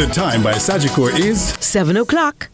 The time by Sagicor is 7 o'clock.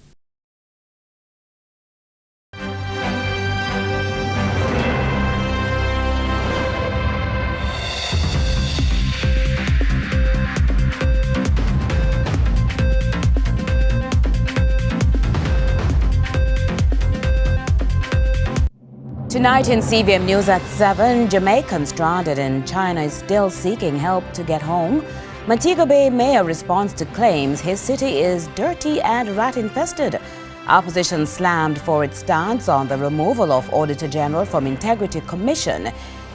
Tonight in CVM News at 7, Jamaican stranded in China is still seeking help to get home. Montego Bay mayor responds to claims his city is dirty and rat-infested. Opposition slammed for its stance on the removal of Auditor General from Integrity Commission.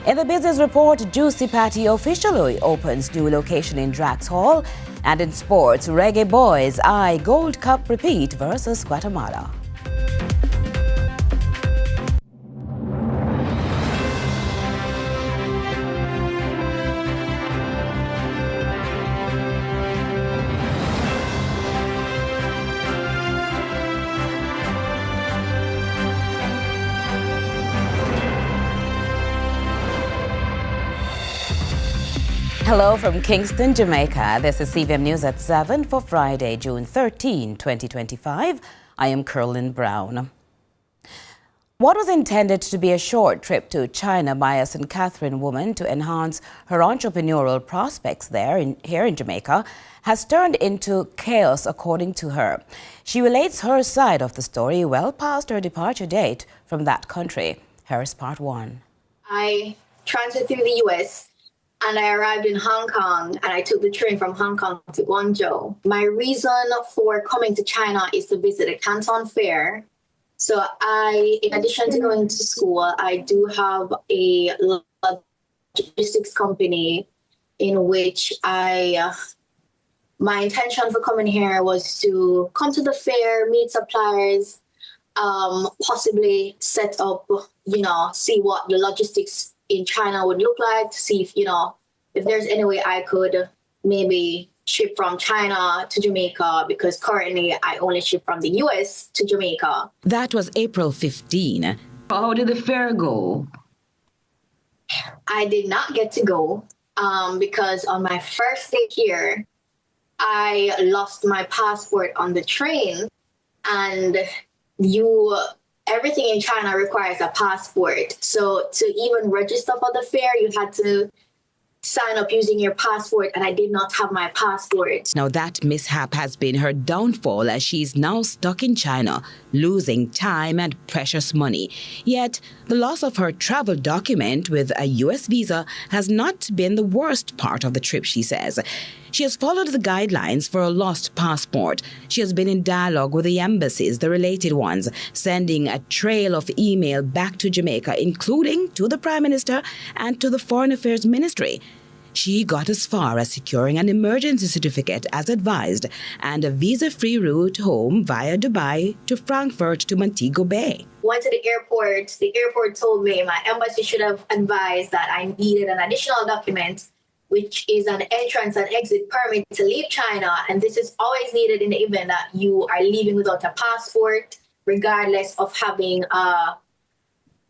In the business report, Juicy Patty officially opens new location in Drax Hall. And in sports, Reggae Boys eye Gold Cup repeat versus Guatemala. Hello from Kingston, Jamaica. This is CVM News at 7 for Friday, June 13, 2025. I am Curlin Brown. What was intended to be a short trip to China by a St. Catherine woman to enhance her entrepreneurial prospects here in Jamaica has turned into chaos, according to her. She relates her side of the story well past her departure date from that country. Here's part 1. I transited through the U.S. and I arrived in Hong Kong, and I took the train from Hong Kong to Guangzhou. My reason for coming to China is to visit a Canton Fair. So in addition to going to school, I do have a logistics company in which my intention for coming here was to come to the fair, meet suppliers, possibly set up, see what the logistics in China would look like, to see if there's any way I could maybe ship from China to Jamaica, because currently I only ship from the US to Jamaica. That was April 15. How did the fair go? I did not get to go because on my first day here, I lost my passport on the train, and everything in China requires a passport. So to even register for the fair, you had to sign up using your passport, and I did not have my passport. Now that mishap has been her downfall, as she's now stuck in China, losing time and precious money. Yet the loss of her travel document with a US visa has not been the worst part of the trip, she says. She has followed the guidelines for a lost passport. She has been in dialogue with the embassies, the related ones, sending a trail of email back to Jamaica, including to the Prime Minister and to the Foreign Affairs Ministry. She got as far as securing an emergency certificate as advised and a visa-free route home via Dubai to Frankfurt to Montego Bay. Went to the airport. The airport told me my embassy should have advised that I needed an additional document, which is an entrance and exit permit to leave China. And this is always needed in the event that you are leaving without a passport, regardless of having a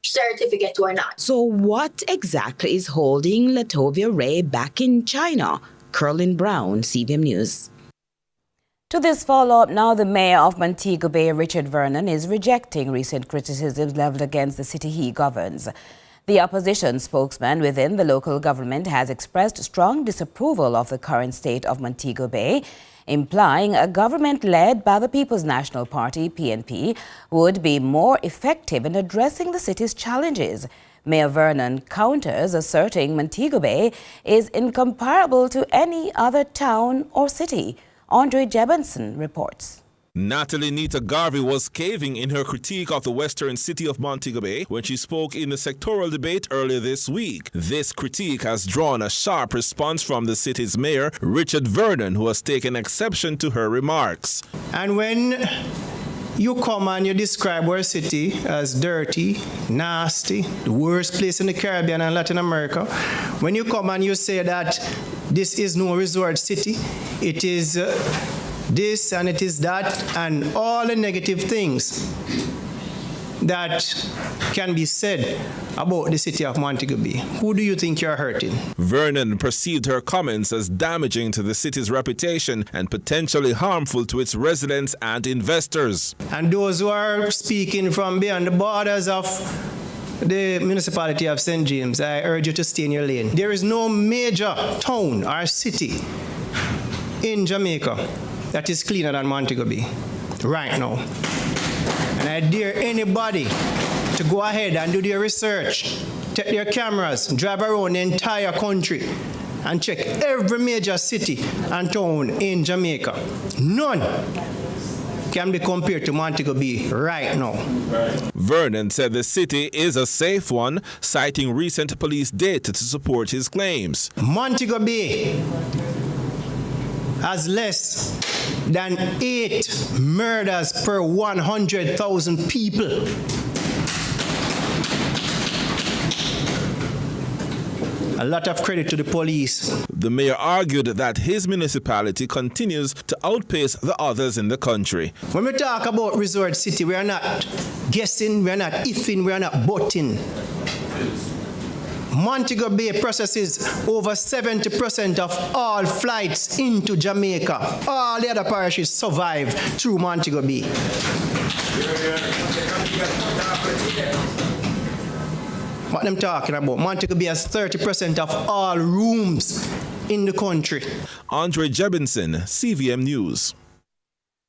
certificate or not. So what exactly is holding Latovia Ray back in China? Curlin Brown, CVM News. To this follow-up now, the mayor of Montego Bay, Richard Vernon, is rejecting recent criticisms leveled against the city he governs. The opposition spokesman within the local government has expressed strong disapproval of the current state of Montego Bay, implying a government led by the People's National Party, PNP, would be more effective in addressing the city's challenges. Mayor Vernon counters, asserting Montego Bay is incomparable to any other town or city. Andre Jebinson reports. Natalie Nita Garvey was caving in her critique of the western city of Montego Bay when she spoke in the sectoral debate earlier this week. This critique has drawn a sharp response from the city's mayor, Richard Vernon, who has taken exception to her remarks. And when you come and you describe our city as dirty, nasty, the worst place in the Caribbean and Latin America, when you come and you say that this is no resort city, it is this and it is that, and all the negative things, that can be said about the city of Montego Bay? Who do you think you're hurting? Vernon perceived her comments as damaging to the city's reputation and potentially harmful to its residents and investors. And those who are speaking from beyond the borders of the municipality of St. James, I urge you to stay in your lane. There is no major town or city in Jamaica that is cleaner than Montego Bay right now. And I dare anybody to go ahead and do their research, take their cameras, drive around the entire country and check every major city and town in Jamaica. None can be compared to Montego Bay right now. Vernon said the city is a safe one, citing recent police data to support his claims. Montego Bay has less than 8 murders per 100,000 people. A lot of credit to the police. The mayor argued that his municipality continues to outpace the others in the country. When we talk about Resort City, we are not guessing, we are not ifing, we are not butting. Montego Bay processes over 70% of all flights into Jamaica. All the other parishes survive through Montego Bay. What I'm talking about, Montego Bay has 30% of all rooms in the country. Andre Jebinson, CVM News.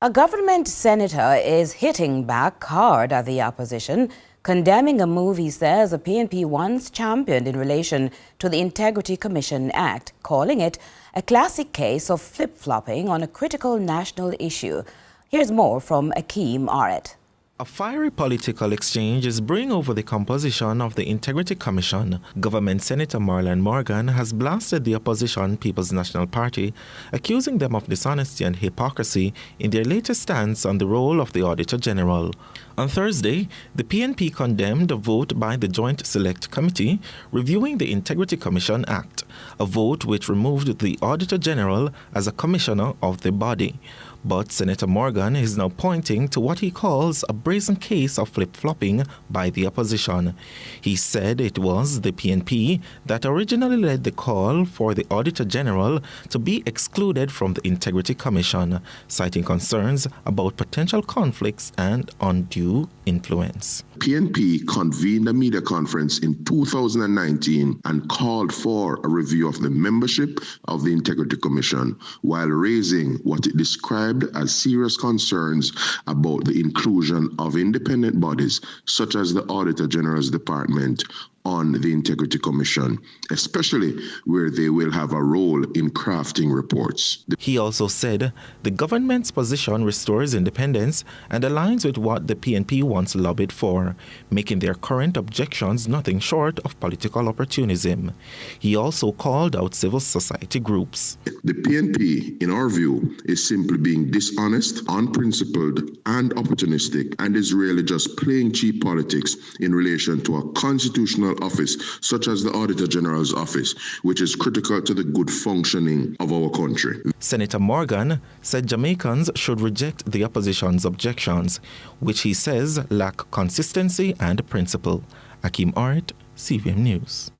A government senator is hitting back hard at the opposition, condemning a move he says the PNP once championed in relation to the Integrity Commission Act, calling it a classic case of flip-flopping on a critical national issue. Here's more from Akeem Aret. A fiery political exchange is brewing over the composition of the Integrity Commission. Government Senator Marlon Morgan has blasted the opposition People's National Party, accusing them of dishonesty and hypocrisy in their latest stance on the role of the Auditor General. On Thursday, the PNP condemned a vote by the Joint Select Committee reviewing the Integrity Commission Act, a vote which removed the Auditor General as a commissioner of the body. But Senator Morgan is now pointing to what he calls a brazen case of flip-flopping by the opposition. He said it was the PNP that originally led the call for the Auditor General to be excluded from the Integrity Commission, citing concerns about potential conflicts and undue influence. PNP convened a media conference in 2019 and called for a review of the membership of the Integrity Commission while raising what it described as serious concerns about the inclusion of independent bodies such as the Auditor General's Department on the Integrity Commission, especially where they will have a role in crafting reports. He also said the government's position restores independence and aligns with what the PNP once lobbied for, making their current objections nothing short of political opportunism. He also called out civil society groups. The PNP, in our view, is simply being dishonest, unprincipled, and opportunistic, and is really just playing cheap politics in relation to a constitutional office such as the Auditor General's office, which is critical to the good functioning of our country. Senator Morgan said Jamaicans should reject the opposition's objections, which he says lack consistency and principle. Akeem Aret, CVM News.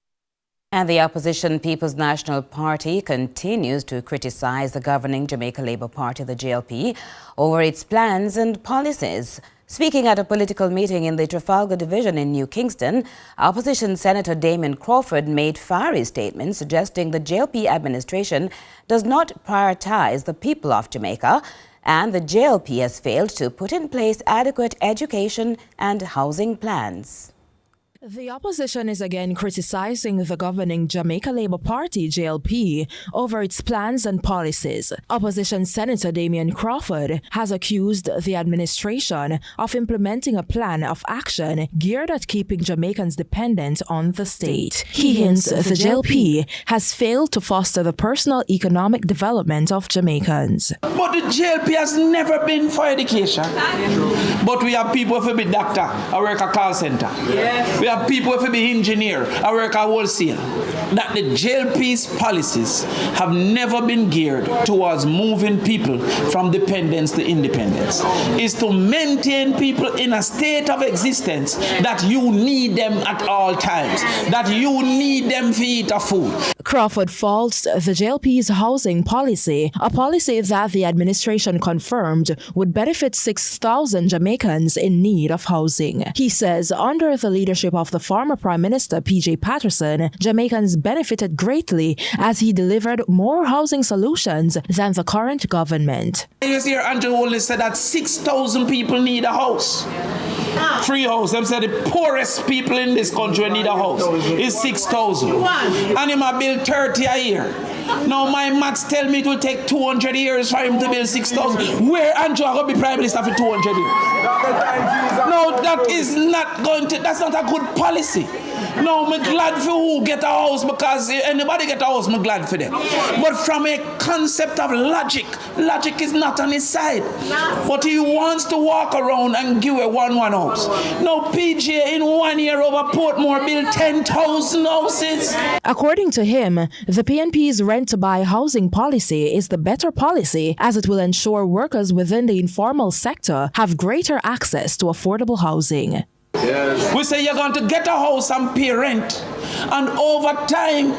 And the opposition People's National Party continues to criticize the governing Jamaica Labour Party, the JLP, over its plans and policies. Speaking at a political meeting in the Trafalgar Division in New Kingston, opposition Senator Damien Crawford made fiery statements suggesting the JLP administration does not prioritize the people of Jamaica, and the JLP has failed to put in place adequate education and housing plans. The opposition is again criticizing the governing Jamaica Labour Party, JLP, over its plans and policies. Opposition Senator Damien Crawford has accused the administration of implementing a plan of action geared at keeping Jamaicans dependent on the state. He hints the JLP has failed to foster the personal economic development of Jamaicans. But the JLP has never been for education. But we have people who be doctor, I work a call center. Yes. We have people who be engineer, I work at wholesale. That the JLP's policies have never been geared towards moving people from dependence to independence. It's to maintain people in a state of existence that you need them at all times, that you need them to eat a food. Crawford faults the JLP's housing policy, a policy that the administration confirmed would benefit 6,000 Jamaicans in need of housing. He says under the leadership of the former Prime Minister P.J. Patterson, Jamaicans benefited greatly as he delivered more housing solutions than the current government. You see, Andrew Holness said that 6,000 people need a house. Free house. Them say the poorest people in this country need a house. It's 6,000. And he might build 30 a year. Now my maths tell me it will take 200 years for him to build 6,000. Where Andrew will be Prime Minister for 200 years? No, that is not going to, that's not a good policy. No, I'm glad for who get a house, because anybody get a house, I'm glad for them. But from a concept of logic is not on his side. But he wants to walk around and give a one house. No, PJ in 1 year over Portmore built 10,000 houses. According to him, the PNP's rent-to-buy housing policy is the better policy as it will ensure workers within the informal sector have greater access to affordable housing. Yes. We say you're going to get a house and pay rent, and over time,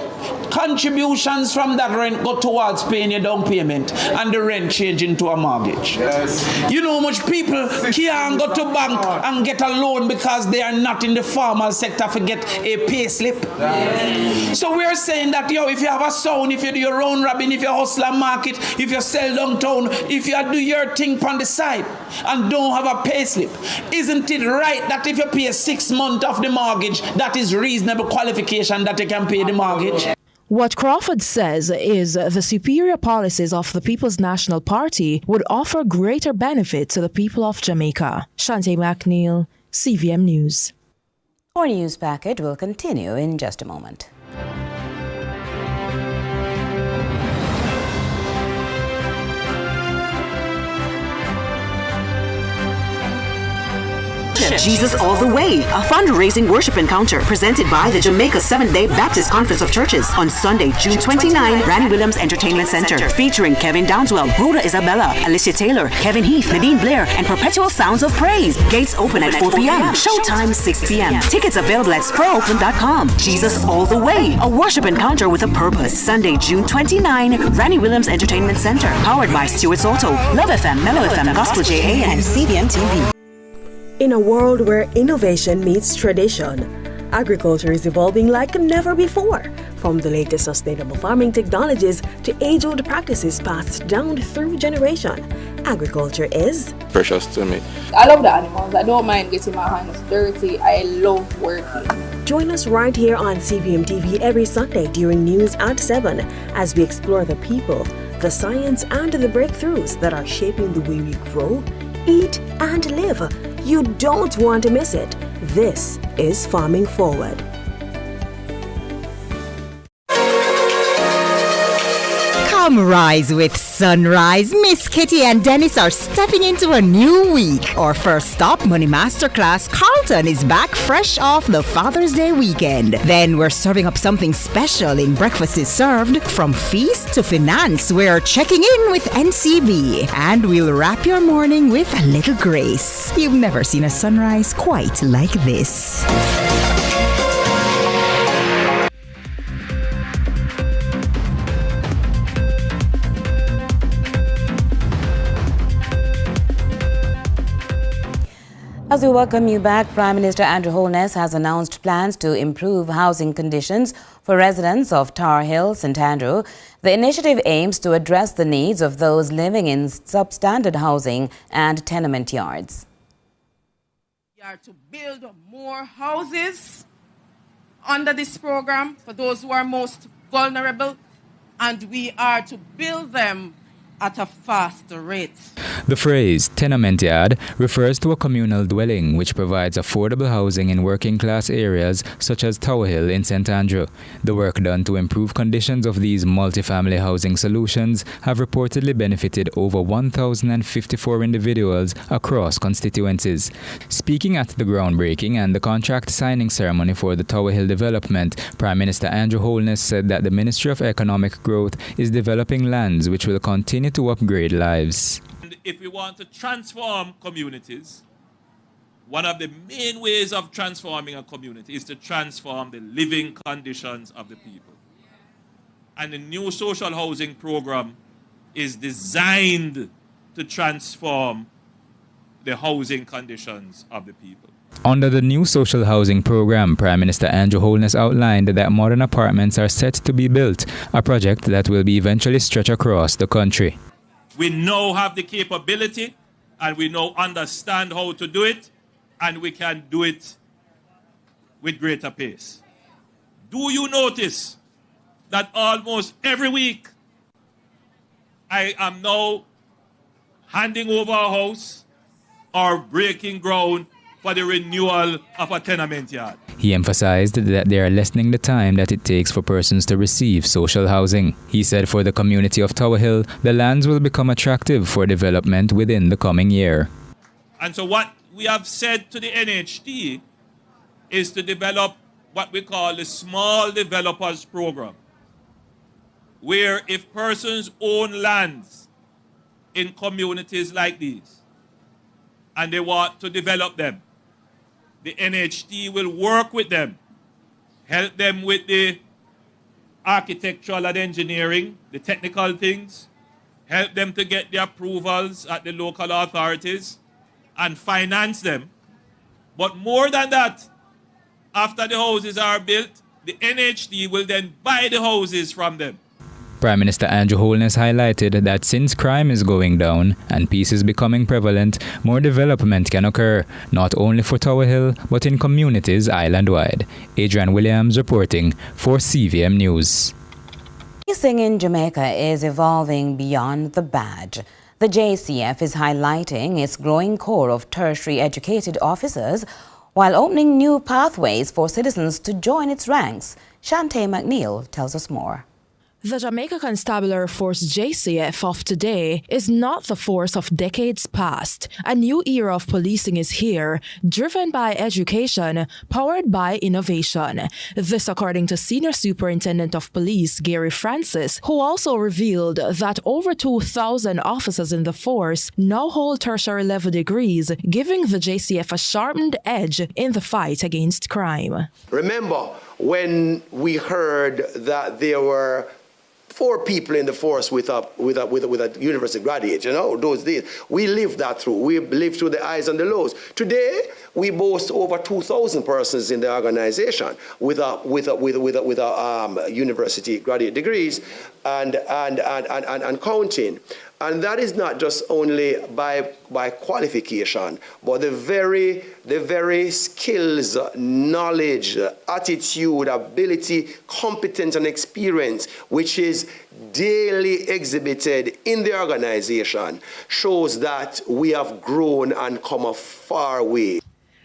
contributions from that rent go towards paying your down payment and the rent change into a mortgage. Yes. You know how much people can't go to bank and get a loan because they are not in the formal sector to get a pay slip. Yes. So we're saying that, if you have a sound, if you do your own robin, if you hustle a market, if you sell downtown, if you do your thing on the side and don't have a pay slip, isn't it right that if you pay 6 months of the mortgage, that is reasonable qualification that you can pay the mortgage? What Crawford says is the superior policies of the People's National Party would offer greater benefit to the people of Jamaica. Shante McNeil, CVM News. Our news package will continue in just a moment. Jesus All the Way, a fundraising worship encounter presented by the Jamaica Seventh-day Baptist Conference of Churches on Sunday, June 29, Randy Williams Entertainment Center, featuring Kevin Downswell, Rhoda Isabella, Alicia Taylor, Kevin Heath, Nadine Blair, and Perpetual Sounds of Praise. Gates open at 4 p.m. Showtime 6 p.m. Tickets available at SpurOpen.com. Jesus All the Way, a worship encounter with a purpose. Sunday, June 29, Randy Williams Entertainment Center, powered by Stuart Soto, Love FM, Mellow FM, Gospel JA, and CVM TV. In a world where innovation meets tradition, agriculture is evolving like never before. From the latest sustainable farming technologies to age-old practices passed down through generation, agriculture is precious to me. I love the animals. I don't mind getting my hands dirty. I love working. Join us right here on CVM TV every Sunday during news at 7 as we explore the people, the science, and the breakthroughs that are shaping the way we grow, eat, and live. You don't want to miss it. This is Farming Forward. Come rise with sunrise. Miss Kitty and Dennis are stepping into a new week. Our first stop, Money Masterclass, Carlton, is back fresh off the Father's Day weekend. Then we're serving up something special in Breakfast is Served. From feast to finance, we're checking in with NCB. And we'll wrap your morning with a little grace. You've never seen a sunrise quite like this. As we welcome you back, Prime Minister Andrew Holness has announced plans to improve housing conditions for residents of Tar Hill, St. Andrew. The initiative aims to address the needs of those living in substandard housing and tenement yards. We are to build more houses under this program for those who are most vulnerable, and we are to build them at a faster rate. The phrase tenement yard refers to a communal dwelling which provides affordable housing in working-class areas such as Tower Hill in St. Andrew. The work done to improve conditions of these multifamily housing solutions have reportedly benefited over 1,054 individuals across constituencies. Speaking at the groundbreaking and the contract signing ceremony for the Tower Hill development, Prime Minister Andrew Holness said that the Ministry of Economic Growth is developing lands which will continue to upgrade lives. If we want to transform communities, one of the main ways of transforming a community is to transform the living conditions of the people. And the new social housing program is designed to transform the housing conditions of the people. Under the new social housing program, Prime Minister Andrew Holness outlined that modern apartments are set to be built, a project that will be eventually stretched across the country. We now have the capability and we now understand how to do it, and we can do it with greater pace. Do you notice that almost every week I am now handing over a house or breaking ground for the renewal of a tenement yard? He emphasized that they are lessening the time that it takes for persons to receive social housing. He said for the community of Tower Hill, the lands will become attractive for development within the coming year. And so what we have said to the NHT is to develop what we call the Small Developers Program, where if persons own lands in communities like these and they want to develop them, the NHT will work with them, help them with the architectural and engineering, the technical things, help them to get the approvals at the local authorities, and finance them. But more than that, after the houses are built, the NHT will then buy the houses from them. Prime Minister Andrew Holness highlighted that since crime is going down and peace is becoming prevalent, more development can occur, not only for Tower Hill, but in communities island-wide. Adrian Williams reporting for CVM News. Policing in Jamaica is evolving beyond the badge. The JCF is highlighting its growing core of tertiary educated officers while opening new pathways for citizens to join its ranks. Shantae McNeil tells us more. The Jamaica Constabulary Force JCF of today is not the force of decades past. A new era of policing is here, driven by education, powered by innovation. This according to Senior Superintendent of Police Gary Francis, who also revealed that over 2,000 officers in the force now hold tertiary level degrees, giving the JCF a sharpened edge in the fight against crime. Remember when we heard that there were 4 people in the force with a university graduate, those days. We lived that through. We lived through the highs and the lows. Today, we boast over 2,000 persons in the organization with university graduate degrees and counting. And that is not just only by qualification, but the very skills, knowledge, attitude, ability, competence, and experience which is daily exhibited in the organization shows that we have grown and come a far way.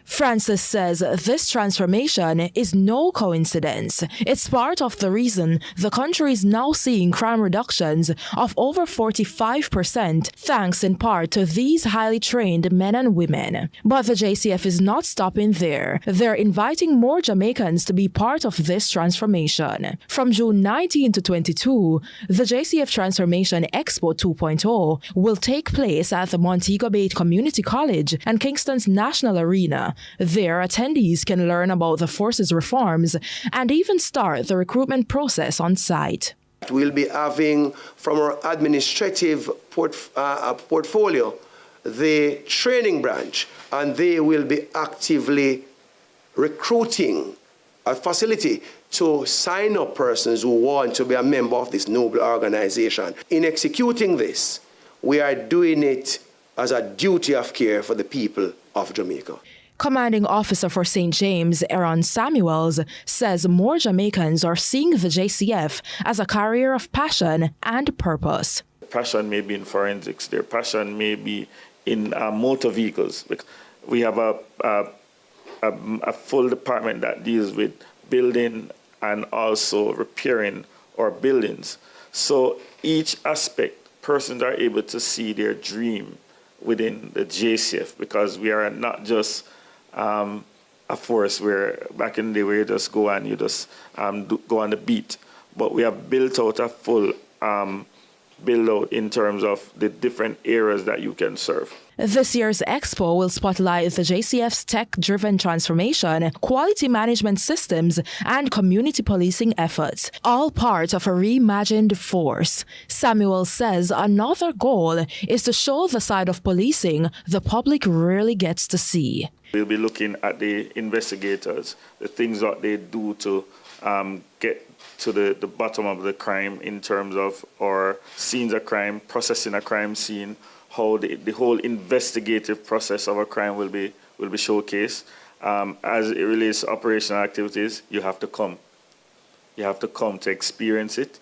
Francis says this transformation is no coincidence. It's part of the reason the country is now seeing crime reductions of over 45%, thanks in part to these highly trained men and women. But the JCF is not stopping there. They're inviting more Jamaicans to be part of this transformation. From June 19 to 22, the JCF Transformation Expo 2.0 will take place at the Montego Bay Community College and Kingston's National Arena. There, attendees can learn about the force's reforms and even start the recruitment process on site. We'll be having from our administrative portfolio the training branch, and they will be actively recruiting a facility to sign up persons who want to be a member of this noble organization. In executing this, we are doing it as a duty of care for the people of Jamaica. Commanding Officer for St. James, Aaron Samuels, says more Jamaicans are seeing the JCF as a career of passion and purpose. passion may be in forensics. Their passion may be in motor vehicles. We have a full department that deals with building and also repairing our buildings. So each aspect, persons are able to see their dream within the JCF, because we are not just a force where back in the day where you just go and you just go on the beat, but we have built out a full build-out in terms of the different areas that you can serve. This year's expo will spotlight the JCF's tech-driven transformation, quality management systems, and community policing efforts, all part of a reimagined force. Samuel says another goal is to show the side of policing the public rarely gets to see. We'll be looking at the investigators, the things that they do to get to the bottom of the crime in terms of our scenes of crime, processing a crime scene, how the whole investigative process of a crime will be showcased. As it relates to operational activities, you have to come. You have to come to experience it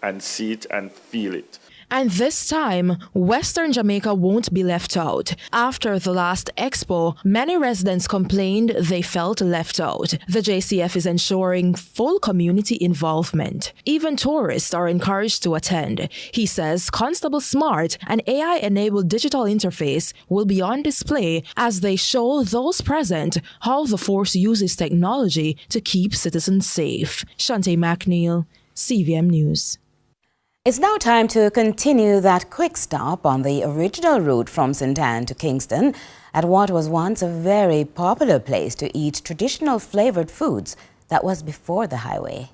and see it and feel it. And this time, Western Jamaica won't be left out. After the last expo, many residents complained they felt left out. The JCF is ensuring full community involvement. Even tourists are encouraged to attend. He says Constable Smart, an AI-enabled digital interface, will be on display as they show those present how the force uses technology to keep citizens safe. Shante McNeil, CVM News. It's now time to continue that quick stop on the original route from St. Anne to Kingston at what was once a very popular place to eat traditional flavored foods that was before the highway.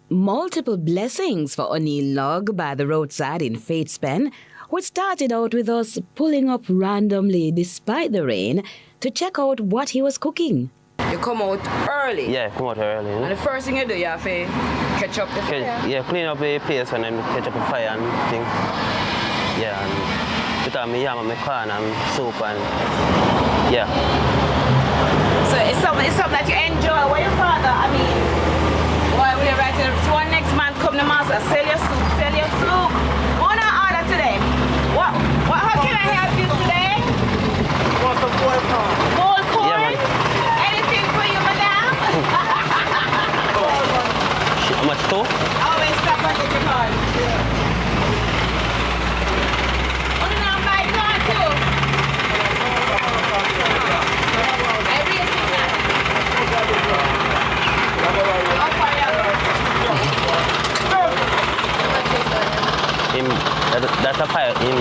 Multiple blessings for O'Neill Log by the roadside in Fatespen, which started out with us pulling up randomly despite the rain to check out what he was cooking. You come out early? Yeah, come out early. You know? And the first thing you do, you have to catch up the fire? Yeah, clean up the place and then catch up the fire and thing. Yeah, and put on my yam and my corn and soup and yeah. So it's something that you enjoy. What your father, while we're right here, so when next man come to master, sell your soup. What I order today? How can I help you today? Want some boiled corn? Boiled corn? Yeah, man. How much too? Always stop and get your card. Oh, no, buy the card too. That's a fire in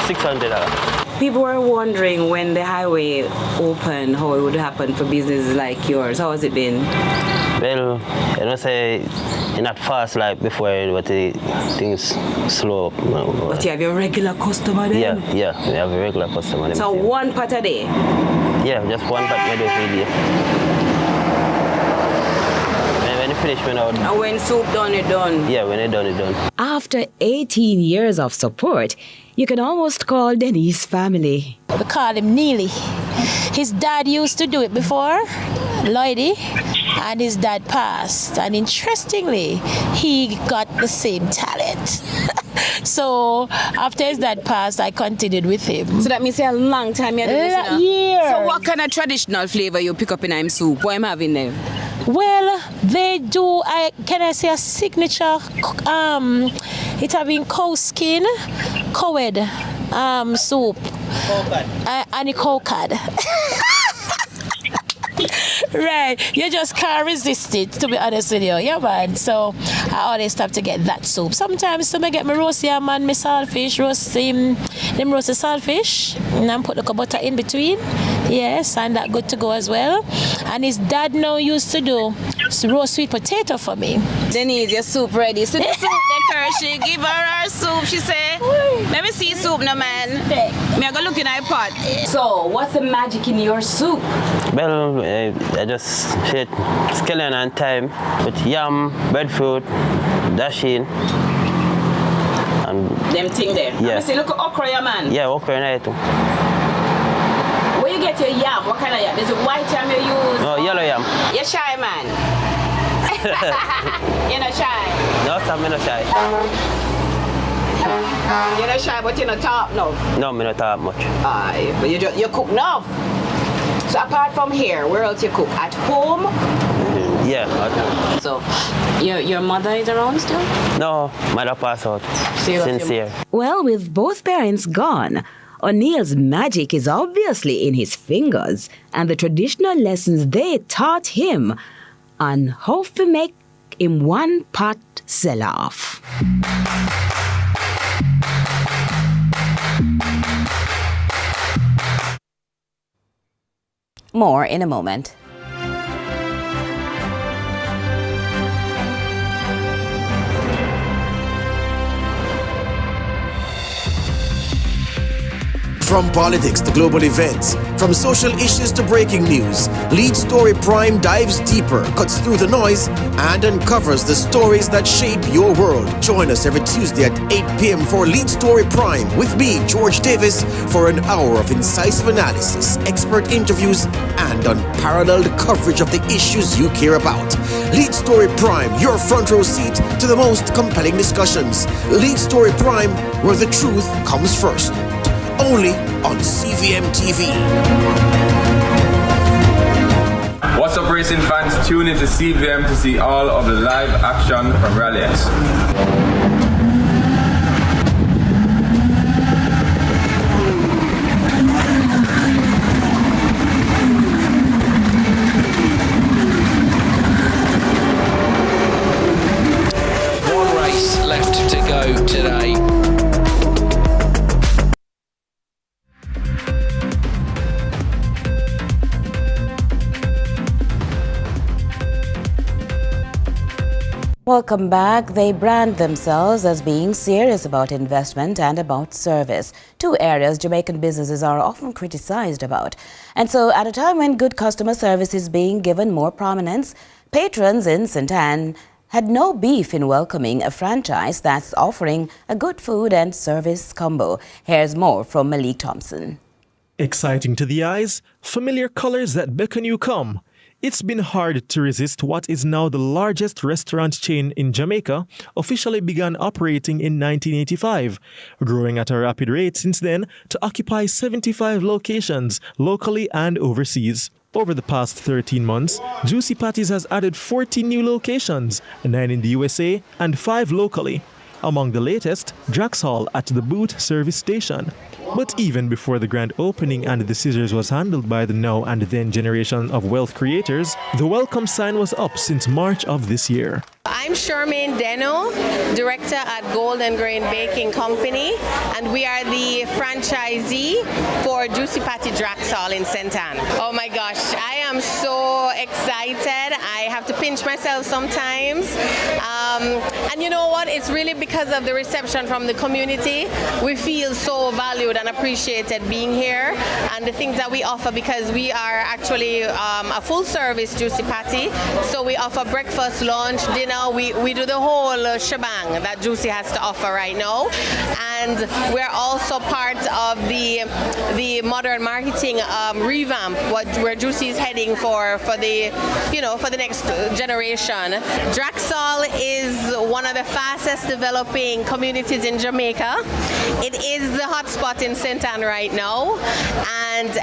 $600. People were wondering when the highway opened, how it would happen for businesses like yours. How has it been? Well, I don't say it's not fast like before, but things slow up. But you have your regular customer then? Yeah, we have a regular customer. So one pot a day? Yeah, just one pot maybe every day. When you finish, and when soup done, it's done? Yeah, when it's done, it's done. After 18 years of support, you can almost call Denny's family. We call him Neely. His dad used to do it before, Lloydie, and his dad passed. And interestingly, he got the same talent. So after his dad passed, I continued with him. So that means a long time you're doing this, you know? Yeah. So what kind of traditional flavor you pick up in I'm soup? What am I having there? Well, they do, can I say a signature, it having cow skin, cowed soup, and a cow cod. Right, you just can't resist it, to be honest with you. Yeah, man. So I always stop to get that soup. Sometimes I get my roast yam and my saltfish, roasted saltfish, and then put the butter in between. Yes, and that good to go as well. And his dad now used to do roast sweet potato for me. Denise, your soup ready. So the soup, she give her soup. She say, let me see soup now, man. Me I go look in her pot. So, what's the magic in your soup? Well, I just shit scallion and thyme with yam, breadfruit, dasheen, and them thing there. Yeah. See, look at okra, yeah, man. Yeah, okra and too. Where you get your yam. What kind of yam? Is it white yam you use? No, yellow yam. You're shy, man. You're not shy. No, I'm not shy. You're not shy, but you're not talk no. No, I'm not talk much. But you cook now. So apart from here, where else you cook? At home? Yeah, at home. So your mother is around still? No, mother passed out. Sincere. Well, with both parents gone, O'Neill's magic is obviously in his fingers and the traditional lessons they taught him on how to make him one pot sell-off. More in a moment. From politics to global events, from social issues to breaking news, Lead Story Prime dives deeper, cuts through the noise, and uncovers the stories that shape your world. Join us every Tuesday at 8 p.m. for Lead Story Prime with me, George Davis, for an hour of incisive analysis, expert interviews, and unparalleled coverage of the issues you care about. Lead Story Prime, your front row seat to the most compelling discussions. Lead Story Prime, where the truth comes first. Only on CVM TV. What's up, racing fans? Tune into CVM to see all of the live action from Rally X. One race left to go today. Welcome back. They brand themselves as being serious about investment and about service, two areas Jamaican businesses are often criticized about. And so at a time when good customer service is being given more prominence, patrons in St. Ann had no beef in welcoming a franchise that's offering a good food and service combo. Here's more from Malik Thompson. Exciting to the eyes, familiar colors that beckon you come. It's been hard to resist what is now the largest restaurant chain in Jamaica, officially began operating in 1985, growing at a rapid rate since then to occupy 75 locations locally and overseas. Over the past 13 months, Juicy Patties has added 14 new locations, 9 in the USA and 5 locally. Among the latest, Drax Hall at the Boot service station. But even before the grand opening and the scissors was handled by the now and then generation of wealth creators, the welcome sign was up since March of this year. I'm Charmaine Deno, director at Golden Grain Baking Company, and we are the franchisee for Juicy Patty Drax Hall in St. Ann. Oh my gosh, I am so excited. I have to pinch myself sometimes. And you know what? It's really because of the reception from the community. We feel so valued and appreciated being here and the things that we offer, because we are actually a full service Juicy Patty. So we offer breakfast, lunch, dinner. We do the whole shebang that Juicy has to offer right now. And we're also part of the modern marketing revamp, where Juicy is heading for the next generation. Drax Hall is one of the fastest developing communities in Jamaica. It is the hotspot in St. Ann right now, and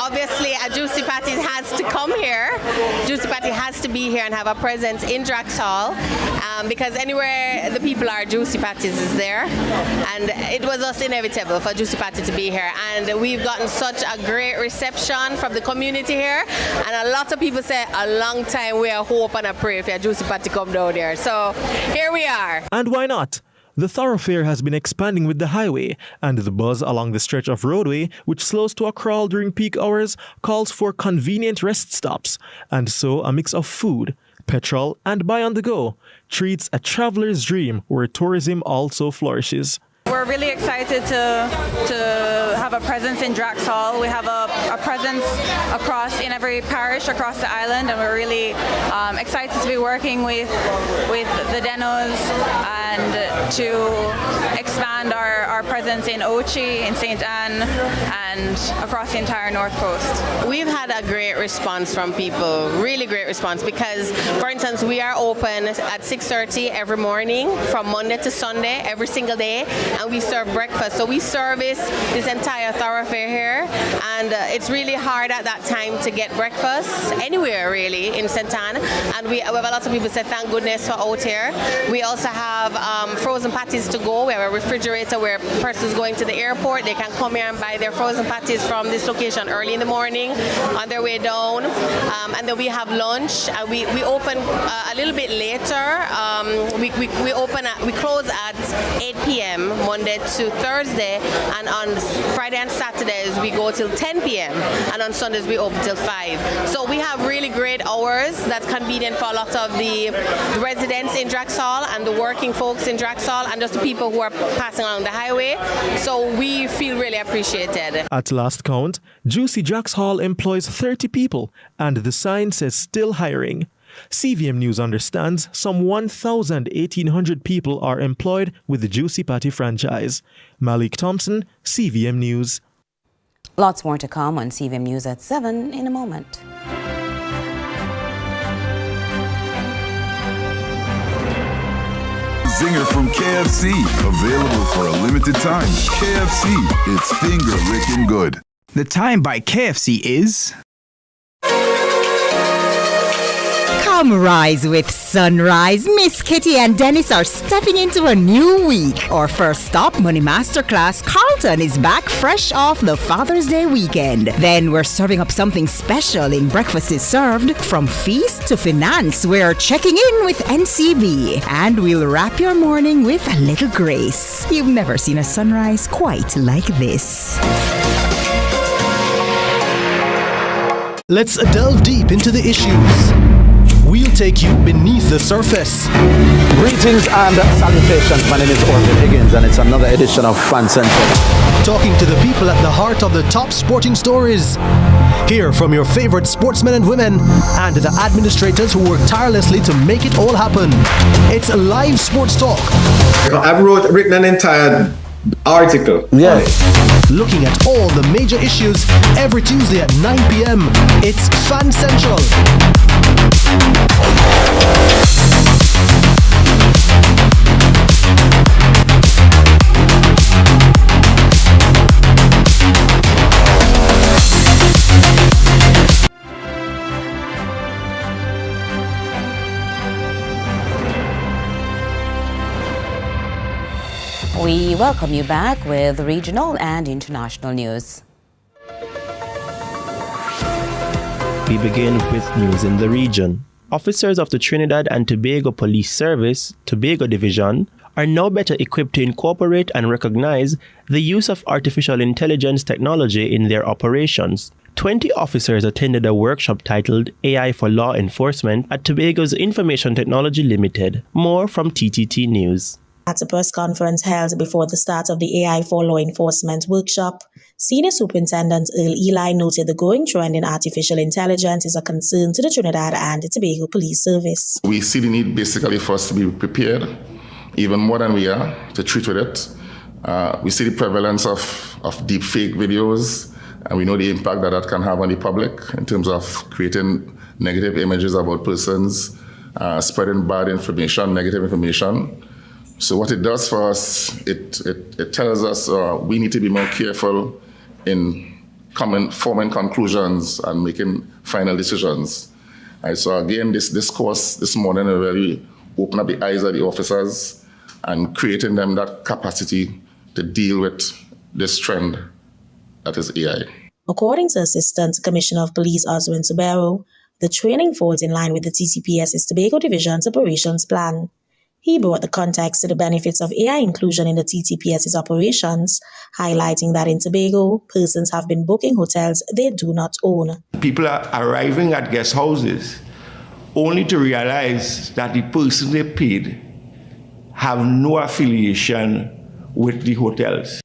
obviously a Juicy Patty has to come here. Juicy Patty has to be here and have a presence in Drax Hall, because anywhere the people are, Juicy Patties is there, and it was us inevitable for Juicy Patty to be here, and we've gotten such a great reception from the community here, and a lot of people say a long time we are hope and a pray for Juicy Patty come down here. So here we are. And why not? The thoroughfare has been expanding with the highway, and the buzz along the stretch of roadway, which slows to a crawl during peak hours, calls for convenient rest stops, and so a mix of food, petrol, and buy on the go treats a traveler's dream where tourism also flourishes. We're we're really excited to have a presence in Draxhall. We have a presence in every parish across the island, and we're really excited to be working with the Denos and to expand our presence in Ochi, in St. Anne, and across the entire North Coast. We've had a great response from people, really great response, because, for instance, we are open at 6:30 every morning from Monday to Sunday, every single day, and we serve breakfast. So we service this entire thoroughfare here, and it's really hard at that time to get breakfast anywhere really in St. Anne, and we have a lot of people say thank goodness for out here. We also have frozen patties to go. We have a refrigerator where persons going to the airport, they can come here and buy their frozen patties from this location early in the morning on their way down, and then we have lunch. We open a little bit later. We close at 8 p.m. Monday to Thursday, and on Friday and Saturdays we go till 10 p.m. and on Sundays we open till 5. So we have really great hours that's convenient for a lot of the residents in Draxhall and the working folks in Draxhall and just the people who are passing along the highway. So we feel really appreciated. At last count, Juicy Draxhall employs 30 people, and the sign says still hiring. CVM News understands some 1,800 people are employed with the Juicy Patty franchise. Malik Thompson, CVM News. Lots more to come on CVM News at 7 in a moment. Zinger from KFC, available for a limited time. KFC, it's finger licking good. The time by KFC is... Come rise with sunrise. Miss Kitty and Dennis are stepping into a new week. Our first stop, Money Masterclass, Carlton, is back fresh off the Father's Day weekend. Then we're serving up something special in Breakfast is Served. From feast to finance, we're checking in with NCB. And we'll wrap your morning with a little grace. You've never seen a sunrise quite like this. Let's delve deep into the issues. We'll take you beneath the surface. Greetings and salutations. My name is Orville Higgins, and it's another edition of Fan Central. Talking to the people at the heart of the top sporting stories. Hear from your favorite sportsmen and women and the administrators who work tirelessly to make it all happen. It's live sports talk. I've written an entire article. Yeah. Looking at all the major issues every Tuesday at 9 p.m. It's Fan Central. We welcome you back with regional and international news. We begin with news in the region. Officers of the Trinidad and Tobago Police Service, Tobago Division, are now better equipped to incorporate and recognize the use of artificial intelligence technology in their operations. 20 officers attended a workshop titled AI for Law Enforcement at Tobago's Information Technology Limited. More from TTT News. At a press conference held before the start of the AI for Law Enforcement workshop, Senior Superintendent Earl Eli noted the growing trend in artificial intelligence is a concern to the Trinidad and Tobago Police Service. We see the need basically for us to be prepared, even more than we are, to treat with it. We see the prevalence of deep fake videos, and we know the impact that can have on the public in terms of creating negative images about persons, spreading bad information, negative information. So what it does for us, it tells us we need to be more careful in forming conclusions and making final decisions. Right, so again, this course this morning really opened up the eyes of the officers and creating them that capacity to deal with this trend that is AI. According to Assistant Commissioner of Police Oswin Subero, the training falls in line with the TCPS's Tobago Division's operations plan. He brought the context to the benefits of AI inclusion in the TTPS's operations, highlighting that in Tobago, persons have been booking hotels they do not own. People are arriving at guest houses only to realize that the person they paid have no affiliation with the hotels.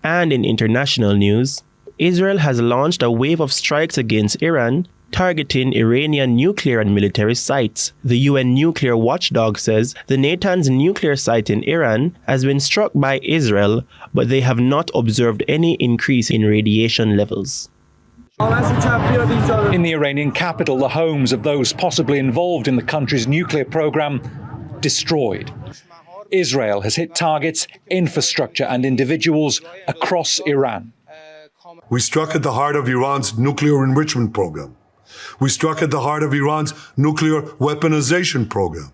And in international news, Israel has launched a wave of strikes against Iran, targeting Iranian nuclear and military sites. The UN nuclear watchdog says the Natanz nuclear site in Iran has been struck by Israel, but they have not observed any increase in radiation levels. In the Iranian capital, the homes of those possibly involved in the country's nuclear program destroyed. Israel has hit targets, infrastructure and individuals across Iran. We struck at the heart of Iran's nuclear enrichment program. We struck at the heart of Iran's nuclear weaponization program.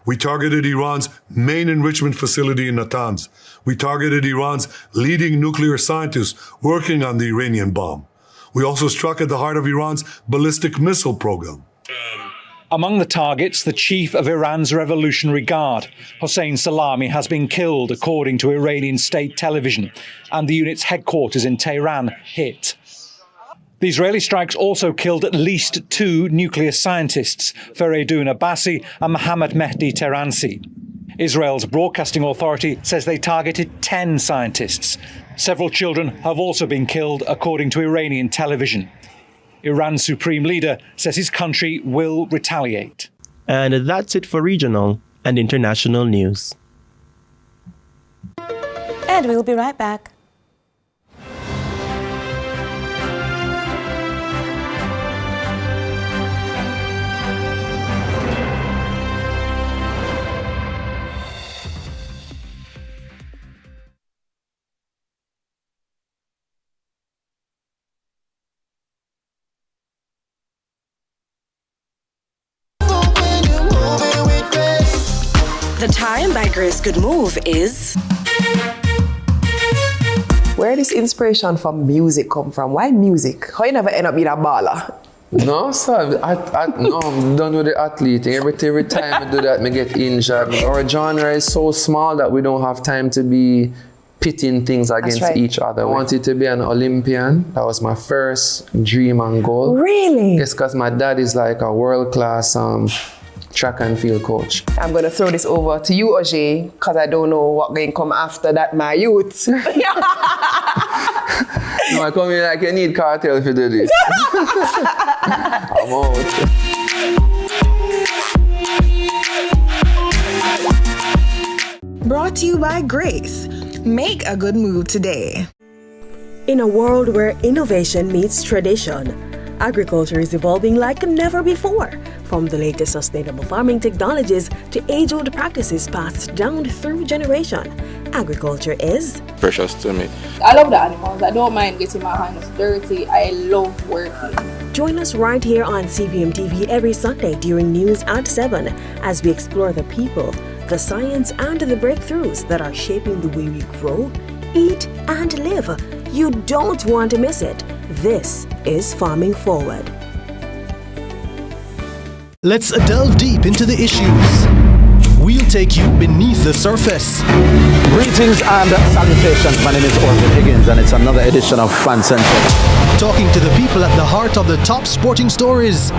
We targeted Iran's main enrichment facility in Natanz. We targeted Iran's leading nuclear scientists working on the Iranian bomb. We also struck at the heart of Iran's ballistic missile program. Among the targets, the chief of Iran's Revolutionary Guard, Hossein Salami, has been killed, according to Iranian state television, and the unit's headquarters in Tehran hit. The Israeli strikes also killed at least 2 nuclear scientists, Fereydun Abbasi and Mohammad Mehdi Teransi. Israel's broadcasting authority says they targeted 10 scientists. Several children have also been killed, according to Iranian television. Iran's supreme leader says his country will retaliate. And that's it for regional and international news. And we'll be right back. The time by Grace Good Move is... Where this inspiration from music come from? Why music? How you never end up being a baller? No, sir. No, I'm done with the athlete. Every time I do that, I get injured. Our genre is so small that we don't have time to be pitting things against each other. I wanted to be an Olympian. That was my first dream and goal. Really? Yes, because my dad is like a world-class track and field coach. I'm going to throw this over to you, Oje, because I don't know what going to come after that, my youth. No, I come here like you need cartel to do this. I'm out. Brought to you by Grace. Make a good move today. In a world where innovation meets tradition, agriculture is evolving like never before. From the latest sustainable farming technologies to age-old practices passed down through generation, agriculture is precious to me. I love the animals. I don't mind getting my hands dirty. I love working. Join us right here on CVM TV every Sunday during news at 7 as we explore the people, the science, and the breakthroughs that are shaping the way we grow, eat, and live. You don't want to miss it. This is Farming Forward. Let's delve deep into the issues. We'll take you beneath the surface. Greetings and salutations. My name is Orville Higgins, and it's another edition of Fan Central. Talking to the people at the heart of the top sporting stories.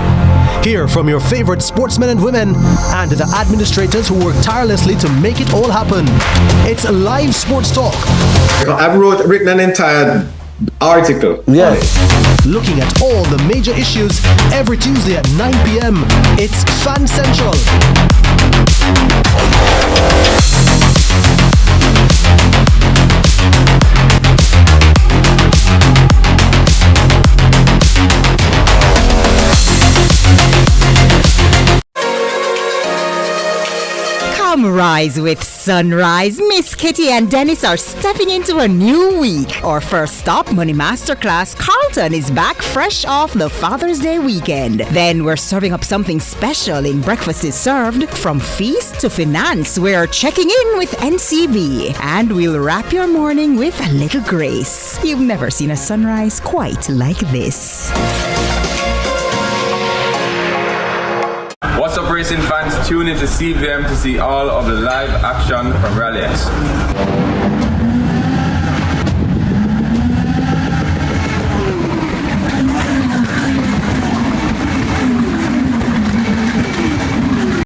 Hear from your favorite sportsmen and women and the administrators who work tirelessly to make it all happen. It's live sports talk. I've written an entire article. Yeah. Looking at all the major issues every Tuesday at 9 p.m. It's Fan Central. Come rise with sunrise. Miss Kitty and Dennis are stepping into a new week. Our first stop, Money Masterclass, Carlton is back fresh off the Father's Day weekend. Then we're serving up something special in Breakfast is Served. From feast to finance, we're checking in with NCB. And we'll wrap your morning with a little grace. You've never seen a sunrise quite like this. What's up, racing fans? Tune into CVM to see all of the live action from Rally X.